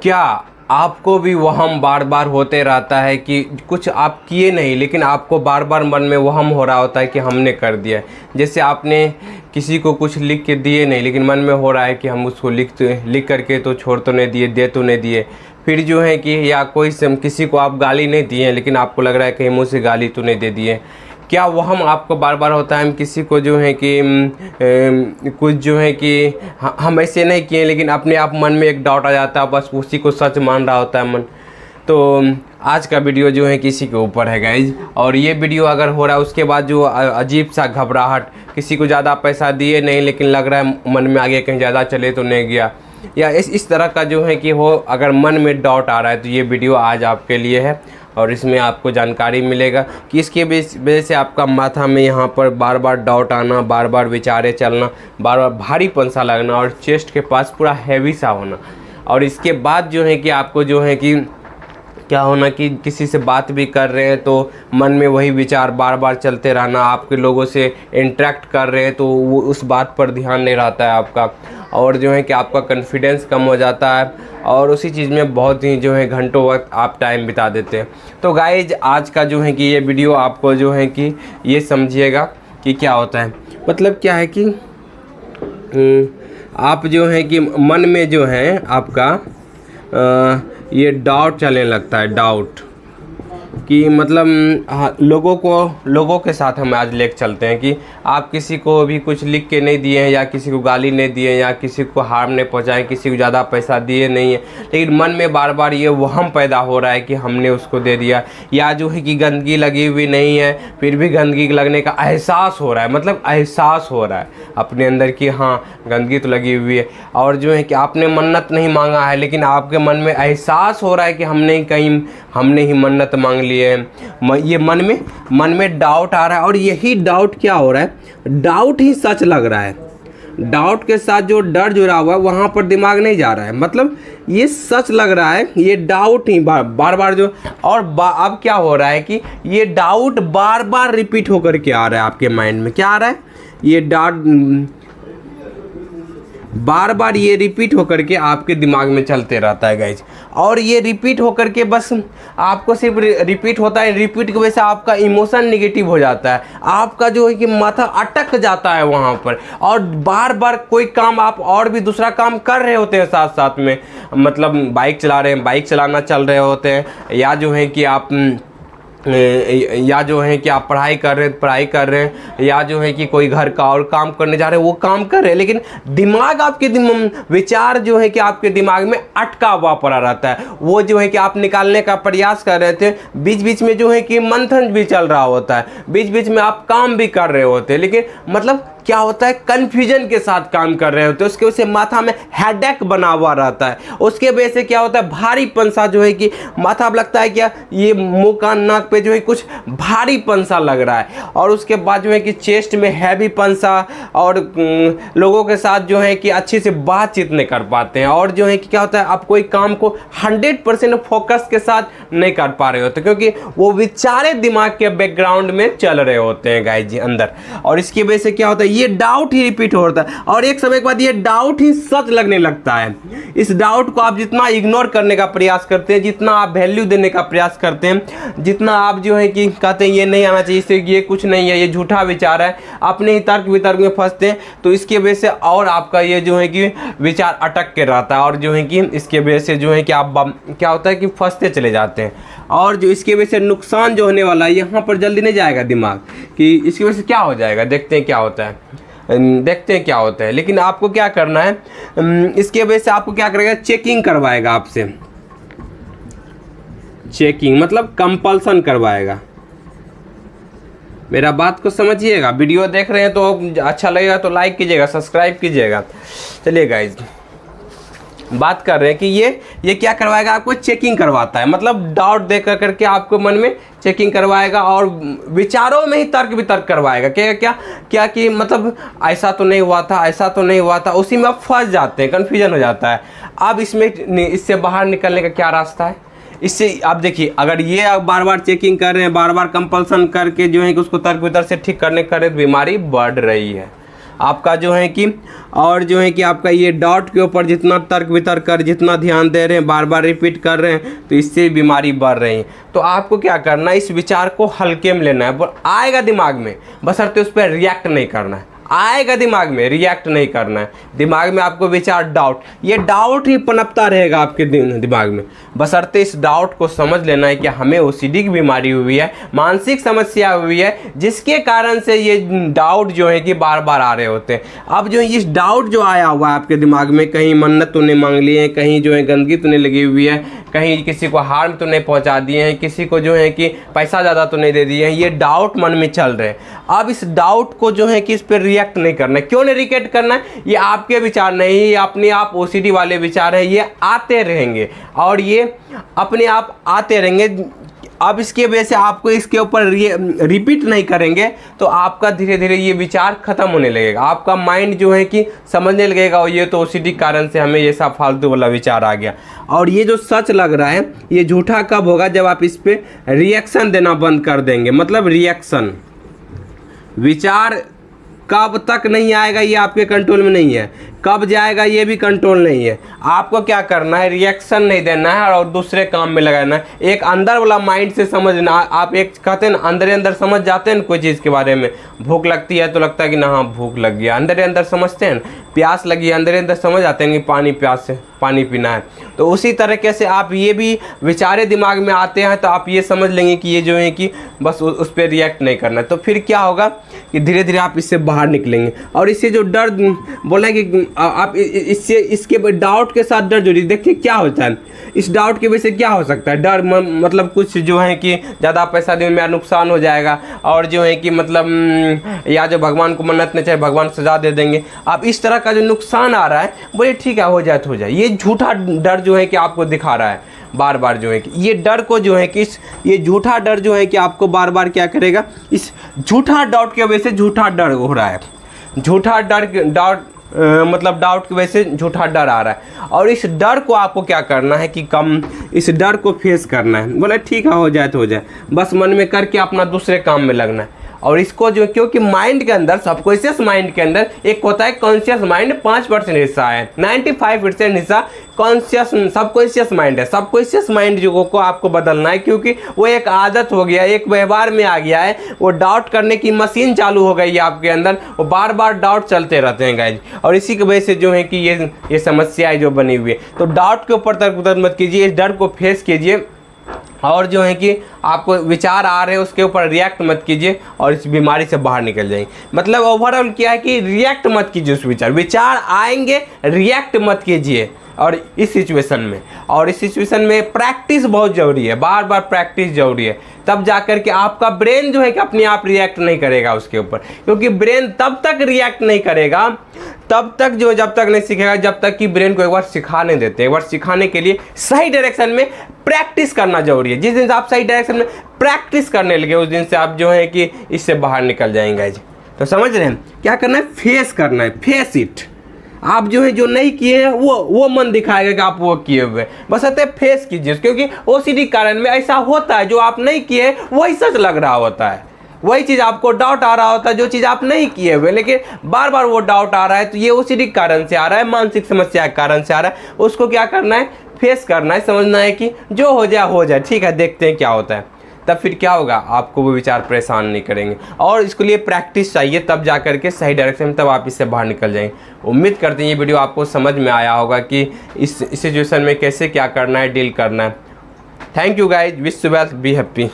क्या आपको भी वहम बार बार होते रहता है कि कुछ आप किए नहीं लेकिन आपको बार बार मन में वहम हो रहा होता है कि हमने कर दिया। जैसे आपने किसी को कुछ लिख के दिए नहीं लेकिन मन में हो रहा है कि हम उसको लिख करके तो छोड़ तो नहीं दिए, दे तो नहीं दिए। फिर जो है कि या कोई किसी को आप गाली नहीं दिए लेकिन आपको लग रहा है कहीं मुँह से गाली तो नहीं दे दिए। क्या वहम आपको बार बार होता है हम किसी को जो है कि कुछ जो है कि हम ऐसे नहीं किए लेकिन अपने आप मन में एक डाउट आ जाता है, बस उसी को सच मान रहा होता है मन। तो आज का वीडियो जो है किसी के ऊपर है गाइज, और ये वीडियो अगर हो रहा है उसके बाद जो अजीब सा घबराहट, किसी को ज़्यादा पैसा दिए नहीं लेकिन लग रहा है मन में आगे कहीं ज़्यादा चले तो नहीं गया, या इस तरह का जो है कि हो अगर मन में डाउट आ रहा है तो ये वीडियो आज आपके लिए है। और इसमें आपको जानकारी मिलेगा कि इसके वजह से आपका माथा में यहाँ पर बार बार डाउट आना, बार बार विचारे चलना, बार बार भारीपन सा लगना और चेस्ट के पास पूरा हैवी सा होना। और इसके बाद जो है कि आपको जो है कि क्या होना कि किसी से बात भी कर रहे हैं तो मन में वही विचार बार बार चलते रहना, आपके लोगों से इंटरेक्ट कर रहे हैं तो वो उस बात पर ध्यान नहीं रहता है आपका, और जो है कि आपका कॉन्फिडेंस कम हो जाता है और उसी चीज़ में बहुत ही जो है घंटों वक्त आप टाइम बिता देते हैं। तो गाइज आज का जो है कि ये वीडियो आपको जो है कि ये समझिएगा कि क्या होता है। मतलब क्या है कि आप जो है कि मन में जो है आपका ये डाउट चलने लगता है, डाउट कि मतलब लोगों के साथ हम आज लेके चलते हैं कि आप किसी को भी कुछ लिख के नहीं दिए हैं या किसी को गाली नहीं दिए या किसी को हार्म नहीं पहुंचाए, किसी को ज़्यादा पैसा दिए नहीं है, लेकिन मन में बार बार ये वहम पैदा हो रहा है कि हमने उसको दे दिया। या जो है कि गंदगी लगी हुई नहीं है फिर भी गंदगी लगने का एहसास हो रहा है, मतलब एहसास हो रहा है अपने अंदर कि हाँ गंदगी तो लगी हुई है। और जो है कि आपने मन्नत नहीं मांगा है लेकिन आपके मन में एहसास हो रहा है कि हमने ही मन्नत मांग ली है। ये मन में डाउट आ रहा है और यही डाउट क्या हो रहा है, डाउट ही सच लग रहा है। डाउट के साथ जो डर जुड़ा हुआ है वहाँ पर दिमाग नहीं जा रहा है, मतलब ये सच लग रहा है, ये डाउट ही बार बार जो और अब क्या हो रहा है कि ये डाउट बार बार रिपीट होकर के आ रहा है आपके माइंड में। क्या आ रहा है, ये डाउट बार बार ये रिपीट होकर के आपके दिमाग में चलते रहता है गाइज। और ये रिपीट होकर के बस आपको सिर्फ रिपीट होता है, रिपीट की वजह से आपका इमोशन नेगेटिव हो जाता है, आपका जो है कि माथा अटक जाता है वहाँ पर। और बार बार कोई काम आप और भी दूसरा काम कर रहे होते हैं साथ साथ में, मतलब बाइक चला रहे हैं, बाइक चलाना चल रहे होते हैं, या जो है कि आप पढ़ाई कर रहे हैं, या जो है कि कोई घर का और काम करने जा रहे हैं वो काम कर रहे हैं, लेकिन दिमाग आपके विचार जो है कि आपके दिमाग में अटका हुआ पड़ा रहता है। वो जो है कि आप निकालने का प्रयास कर रहे थे, बीच बीच में जो है कि मंथन भी चल रहा होता है, बीच बीच में आप काम भी कर रहे होते हैं, लेकिन मतलब क्या होता है कन्फ्यूजन के साथ काम कर रहे होते हैं। उसके वजह से माथा में हेडेक बना हुआ रहता है, उसके वजह से क्या होता है भारीपन सा जो है कि माथा अब लगता है क्या ये मुंह कान नाक पे जो है कुछ भारीपन सा लग रहा है। और उसके बाद जो है कि चेस्ट में हैवीपन सा, और लोगों के साथ जो है कि अच्छे से बातचीत नहीं कर पाते हैं। और जो है कि क्या होता है आप कोई काम को 100% फोकस के साथ नहीं कर पा रहे होते क्योंकि वो विचारे दिमाग के बैकग्राउंड में चल रहे होते हैं गाइस जी अंदर। और इसकी वजह से क्या होता है ये डाउट ही रिपीट होता है और एक समय के बाद ये डाउट ही सच लगने लगता है। इस डाउट को आप जितना इग्नोर करने का प्रयास करते हैं, जितना आप वैल्यू देने का प्रयास करते हैं, जितना आप जो है कि कहते हैं ये नहीं आना चाहिए, इससे ये कुछ नहीं है, ये झूठा विचार है, अपने ही तर्क वितर्क में फंसते हैं, तो इसके वजह से और आपका ये जो है कि विचार अटक के रहता है। और जो है कि इसके वजह से जो है कि आप क्या होता है कि फंसते चले जाते हैं। और जो इसके वजह से नुकसान जो होने वाला है यहाँ पर जल्दी नहीं जाएगा दिमाग कि इसकी वजह से क्या हो जाएगा, देखते हैं क्या होता है। लेकिन आपको क्या करना है, इसके वजह से आपको क्या करेगा, चेकिंग करवाएगा आपसे, चेकिंग मतलब कंपल्सन करवाएगा। मेरा बात को समझिएगा, वीडियो देख रहे हैं तो अच्छा लगेगा तो लाइक कीजिएगा, सब्सक्राइब कीजिएगा। चलिए गाइज बात कर रहे हैं कि ये क्या करवाएगा, आपको चेकिंग करवाता है, मतलब डाउट दे करके आपको मन में चेकिंग करवाएगा और विचारों में ही तर्क वितर्क करवाएगा। क्या कि मतलब ऐसा तो नहीं हुआ था, उसी में आप फंस जाते हैं, कन्फ्यूजन हो जाता है। अब इससे बाहर निकलने का क्या रास्ता है, इससे आप देखिए, अगर ये बार बार चेकिंग कर रहे हैं, बार बार कंपल्सन करके जो है कि उसको तर्क वितर्क से ठीक करने बीमारी बढ़ रही है। आपका जो है कि और जो है कि आपका ये डाउट के ऊपर जितना तर्क वितर्क कर, जितना ध्यान दे रहे हैं, बार बार रिपीट कर रहे हैं, तो इससे बीमारी बढ़ रही है। तो आपको क्या करना है, इस विचार को हल्के में लेना है। आएगा दिमाग में, बशर्ते उस पर रिएक्ट नहीं करना है। आएगा दिमाग में, रिएक्ट नहीं करना है। दिमाग में आपको विचार डाउट, ये डाउट ही पनपता रहेगा आपके दिमाग में। बशर्ते इस डाउट को समझ लेना है कि हमें ओसीडी की बीमारी हुई है, मानसिक समस्या हुई है, जिसके कारण से ये डाउट जो है कि बार बार आ रहे होते हैं। अब जो इस डाउट जो आया हुआ है आपके दिमाग में, कहीं मन्नत तूने मांग ली है, कहीं जो है गंदगी तूने लगी हुई है, कहीं किसी को हार्म तो नहीं पहुंचा दिए हैं, किसी को जो है कि पैसा ज़्यादा तो नहीं दे दिए हैं, ये डाउट मन में चल रहे हैं। अब इस डाउट को जो है कि इस पर रिएक्ट नहीं करना है। क्यों नहीं रिएक्ट करना है? ये आपके विचार नहीं, ये अपने आप ओसीडी वाले विचार हैं, ये आते रहेंगे और ये अपने आप आते रहेंगे। अब इसके वजह से आपको इसके ऊपर रिपीट नहीं करेंगे तो आपका धीरे धीरे ये विचार खत्म होने लगेगा। आपका माइंड जो है कि समझने लगेगा और ये तो ओसीडी कारण से हमें ये सब फालतू वाला विचार आ गया। और ये जो सच लग रहा है ये झूठा कब होगा? जब आप इस पर रिएक्शन देना बंद कर देंगे। मतलब रिएक्शन, विचार कब तक नहीं आएगा ये आपके कंट्रोल में नहीं है, कब जाएगा ये भी कंट्रोल नहीं है। आपको क्या करना है, रिएक्शन नहीं देना है और दूसरे काम में लगाना है। एक अंदर वाला माइंड से समझना। आप एक कहते हैं अंदर अंदर समझ जाते हैं कोई चीज़ के बारे में। भूख लगती है तो लगता है कि ना हाँ भूख लग गया, अंदर अंदर समझते हैं। प्यास लगी है, अंदर अंदर समझ आते हैं कि प्यास से पानी पीना है। तो उसी तरीके से आप ये भी विचारे दिमाग में आते हैं तो आप ये समझ लेंगे कि ये जो है कि बस उस पर रिएक्ट नहीं करना है। तो फिर क्या होगा कि धीरे धीरे आप इससे बाहर निकलेंगे। और इससे जो डर बोला है कि आप इससे इसके डाउट के साथ डर जुड़ी। देखिए क्या होता है, इस डाउट की वजह से क्या हो सकता है। डर मतलब कुछ जो है कि ज़्यादा पैसा देने में मेरा नुकसान हो जाएगा, और जो है कि मतलब या जो भगवान को मन्नत नहीं चाहिए भगवान सजा दे देंगे। अब इस तरह का जो नुकसान आ रहा है, बोले ठीक है हो जाए तो हो जाए। ये झूठा डर जो है कि आपको दिखा रहा है बार बार जो है कि ये डर को जो है कि ये झूठा डर जो है कि आपको बार बार क्या करेगा, इस झूठा डाउट की वजह से झूठा डर हो रहा है। झूठा डाउट मतलब डाउट की वजह से झूठा डर आ रहा है। और इस डर को आपको क्या करना है कि इस डर को फेस करना है। बोले ठीक है हो जाए तो हो जाए, बस मन में करके अपना दूसरे काम में लगना है। और इसको जो क्योंकि माइंड के अंदर, सबकॉन्शियस माइंड के अंदर एक होता है कॉन्शियस माइंड, 5% हिस्सा है, 95% हिस्सा कॉन्शियस सबकॉन्शियस माइंड है। सबकॉन्शियस माइंड जो को आपको बदलना है, क्योंकि वो एक आदत हो गया है, एक व्यवहार में आ गया है। वो डाउट करने की मशीन चालू हो गई है आपके अंदर, वो बार बार डाउट चलते रहते हैं गाइज। और इसी की वजह से जो है कि ये समस्याएं जो बनी हुई है। तो डाउट के ऊपर तर्क मत कीजिए, इस डर को फेस कीजिए। और जो है कि आपको विचार आ रहे हैं उसके ऊपर रिएक्ट मत कीजिए और इस बीमारी से बाहर निकल जाएंगे। मतलब ओवरऑल क्या है कि रिएक्ट मत कीजिए उस विचार आएंगे, रिएक्ट मत कीजिए। और इस सिचुएशन में प्रैक्टिस बहुत ज़रूरी है, बार बार प्रैक्टिस ज़रूरी है। तब जाकर के आपका ब्रेन जो है कि अपने आप रिएक्ट नहीं करेगा उसके ऊपर, क्योंकि ब्रेन तब तक रिएक्ट नहीं करेगा तब तक जो जब तक नहीं सीखेगा, जब तक कि ब्रेन को एक बार सिखाने देते हैं। एक बार सिखाने के लिए सही डायरेक्शन में प्रैक्टिस करना जरूरी है। जिस दिन से आप सही डायरेक्शन में प्रैक्टिस करने लगे उस दिन से आप जो है कि इससे बाहर निकल जाएंगे। तो समझ रहे हैं क्या करना है, फेस करना है, फेस इट। आप जो है जो नहीं किए हैं वो मन दिखाएगा कि आप वो किए हुए, बस अतः फेस कीजिए। क्योंकि ओसीडी कारण में ऐसा होता है, जो आप नहीं किए वही सच लग रहा होता है, वही चीज़ आपको डाउट आ रहा होता है जो चीज़ आप नहीं किए हुए, लेकिन बार बार वो डाउट आ रहा है। तो ये ओसीडी कारण से आ रहा है, मानसिक समस्या के कारण से आ रहा है। उसको क्या करना है, फेस करना है, समझना है कि जो हो जाए ठीक है, देखते हैं क्या होता है। तब फिर क्या होगा, आपको वो विचार परेशान नहीं करेंगे। और इसके लिए प्रैक्टिस चाहिए, तब जा करके सही डायरेक्शन में, तब आप इससे बाहर निकल जाएंगे। उम्मीद करते हैं ये वीडियो आपको समझ में आया होगा कि इस सिचुएशन में कैसे क्या करना है, डील करना है। Thank you guys, wish you well, be happy.